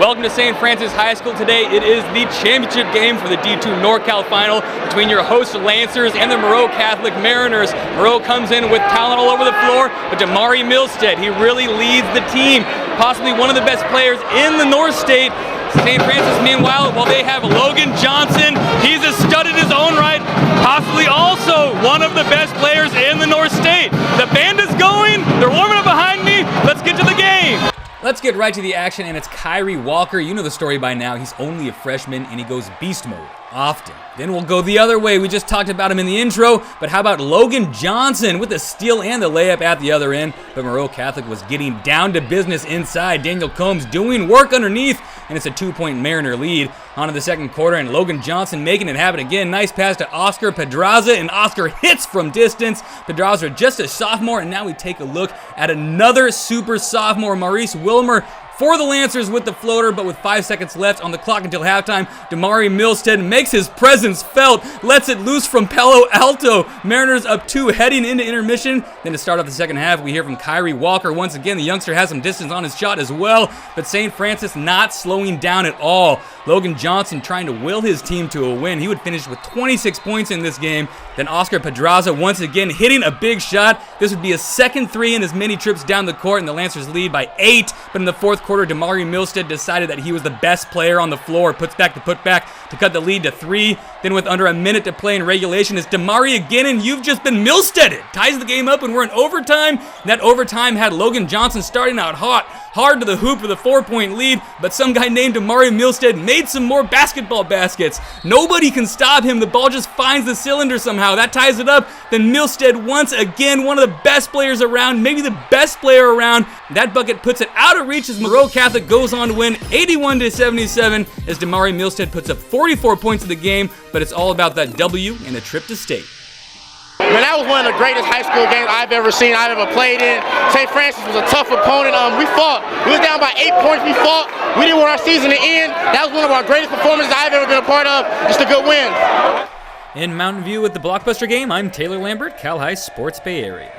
Welcome to St. Francis High School today. It is the championship game for the D2 NorCal final between your host Lancers and the Moreau Catholic Mariners. Moreau comes in with talent all over the floor, but DAMARI MILSTEAD, he really leads the team. Possibly one of the best players in the North State. St. Francis, meanwhile, while they have Logan Johnson, he's a stud in his own right, possibly also one of the best players in the North State. The band is going, they're warming up behind me, let's get to the game. Let's get right to the action, and it's KYREE Walker. You know the story by now. He's only a freshman, and he goes beast mode often. Then we'll go the other way. We just talked about him in the intro, but how about Logan Johnson with the steal and the layup at the other end? But Moreau Catholic was getting down to business inside. Daniel Combs doing work underneath, and it's a 2-point Mariner lead. On to the second quarter, and Logan Johnson making it happen again. Nice pass to Oscar PEDRAZA, and Oscar hits from distance. PEDRAZA just a sophomore, and now we take a look at another super sophomore, Maurice WILMER, for the Lancers with the floater, but with 5 seconds left on the clock until halftime, DAMARI MILSTEAD makes his presence felt, lets it loose from PALO ALTO. Mariners up 2 heading into intermission. Then to start off the second half, we hear from KYREE Walker. Once again, the youngster has some distance on his shot as well, but St. Francis not slowing down at all. Logan Johnson trying to will his team to a win. He would finish with 26 points in this game. Then Oscar PEDRAZA once again hitting a big shot. This would be a second 3 in as many trips down the court, and the Lancers lead by 8. But in the fourth quarter, DAMARI MILSTEAD decided that he was the best player on the floor. Puts back the putback to cut the lead to 3. Then with under a minute to play in regulation, it's DAMARI again, and you've just been MILSTEADed. Ties the game up, and we're in overtime. And that overtime had Logan Johnson starting out hard to the hoop for the 4-point lead, but some guy named DAMARI MILSTEAD made some more basketball baskets. Nobody can stop him. The ball just finds the cylinder somehow. That ties it up. Then MILSTEAD once again, one of the best players around, maybe the best player around. That bucket puts it out of reach as Moreau Catholic goes on to win 81-77 as DAMARI MILSTEAD puts up 44 points in the game, but it's all about that W and a trip to state. Man, that was one of the greatest high school games I've ever seen, I've ever played in. St. Francis was a tough opponent. We fought. We was down by 8 points. We fought. We didn't want our season to end. That was one of our greatest performances I've ever been a part of. Just a good win. In Mountain View with the Blachbuster game, I'm Taylor Lambert, Cal High Sports Bay Area.